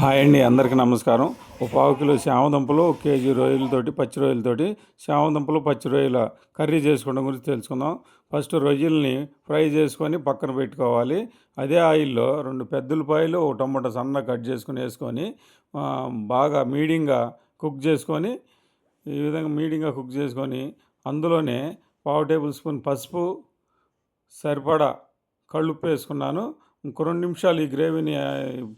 Hi అండి, అందరికీ నమస్కారం. ఒక పావు కిలో చామదుంపలు, ఒక కేజీ రొయ్యలతోటి, పచ్చి రొయ్యలతోటి చామదుంపలు, పచ్చి రొయ్యల కర్రీ చేసుకోవడం గురించి తెలుసుకుందాం. ఫస్ట్ రొయ్యల్ని ఫ్రై చేసుకొని పక్కన పెట్టుకోవాలి. అదే ఆయిల్లో 2 పెద్ద ఉల్లిపాయలు, ఒక టమాటా సన్నగా కట్ చేసుకొని వేసుకొని బాగా మీడియంగా కుక్ చేసుకొని, ఈ విధంగా మీడియంగా కుక్ చేసుకొని అందులోనే పావు టేబుల్ స్పూన్ పసుపు, సరిపడా కళ్ళుప్పు వేసుకున్నాను. ఇంకో 2 నిమిషాలు ఈ గ్రేవీని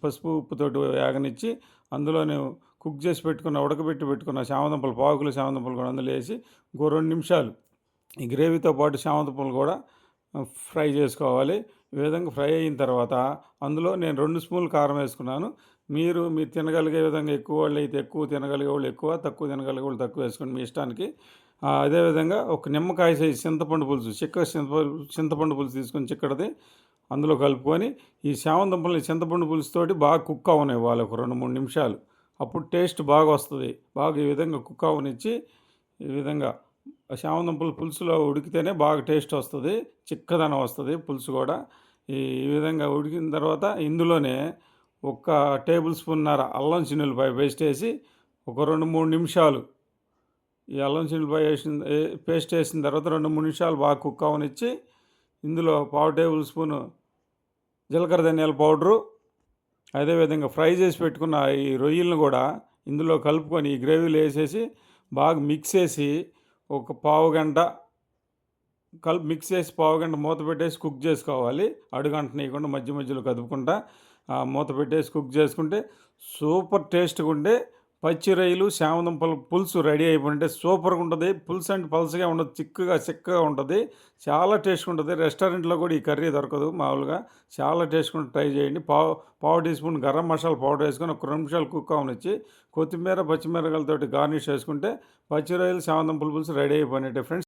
పసుపు, ఉప్పుతోటి వేగనిచ్చి అందులోనే కుక్ చేసి పెట్టుకున్న, ఉడకబెట్టి పెట్టుకున్న చామదుంపలు, పావు కిలో చామదుంపలు కూడా అందులో వేసి ఇంకో 2 నిమిషాలు ఈ గ్రేవీతో పాటు చామదుంపలు కూడా ఫ్రై చేసుకోవాలి. ఈ విధంగా ఫ్రై అయిన తర్వాత అందులో నేను 2 స్పూన్లు కారం వేసుకున్నాను. మీరు తినగలిగే విధంగా ఎక్కువ వాళ్ళు అయితే ఎక్కువ, తినగలిగే వాళ్ళు ఎక్కువ, తక్కువ తినగలిగే వాళ్ళు తక్కువ వేసుకోండి మీ ఇష్టానికి. అదేవిధంగా ఒక నిమ్మకాయ సైజు చింతపండు పులుసు, చింతపండు పులుసు తీసుకొని చిక్కటిది అందులో కలుపుకొని ఈ చామదుంపల్ని చింతపండు పులుసుతోటి బాగా కుక్ అవ్వనివ్వాలి ఒక 2-3 నిమిషాలు. అప్పుడు టేస్ట్ బాగా వస్తుంది. బాగా ఈ విధంగా కుక్ అవ్వనిచ్చి, ఈ విధంగా చామదుంపలు పులుసులో ఉడికితేనే బాగా టేస్ట్ వస్తుంది, చిక్కదనం వస్తుంది పులుసు కూడా. ఈ విధంగా ఉడికిన తర్వాత ఇందులోనే ఒక టేబుల్ స్పూన్నర అల్లం చిన్నులపాయ పేస్ట్ వేసి ఒక 2-3 నిమిషాలు ఈ అల్లం చిన్నులపాయ పేస్ట్ వేసిన తర్వాత 2-3 నిమిషాలు బాగా కుక్ అవ్వనిచ్చి ఇందులో పావు టేబుల్ స్పూను జీలకర్ర ధనియాల పౌడరు, అదేవిధంగా ఫ్రై చేసి పెట్టుకున్న ఈ రొయ్యలను కూడా ఇందులో కలుపుకొని ఈ గ్రేవీలో వేసేసి బాగా మిక్స్ చేసి ఒక పావు గంట పావు గంట మూత పెట్టేసి కుక్ చేసుకోవాలి. అడుగంటనీయకుండా మధ్య మధ్యలో కదుపుకుంటా మూత పెట్టేసి కుక్ చేసుకుంటే సూపర్ టేస్ట్గా ఉండే పచ్చి రొయ్యలు చామదుంపల పులుసు రెడీ అయిపోయింటే సూపర్గా ఉంటుంది. పులుసు అంటే పలుసగా ఉండదు, చిక్కగా ఉంటుంది, చాలా టేస్ట్గా ఉంటుంది. రెస్టారెంట్లో కూడా ఈ కర్రీ దొరకదు మామూలుగా. చాలా టేస్ట్గా ఉంటుంది, ట్రై చేయండి. పావు teaspoon garam masala powder వేసుకొని ఒక 2 నిమిషాలు కుక్ అవనిచ్చి కొత్తిమీర, పచ్చిమిరపకాయలతోటి గార్నిష్ చేసుకుంటే పచ్చి రొయ్యలు చామదుంపల పులుసు రెడీ అయిపోయినట్టే ఫ్రెండ్స్.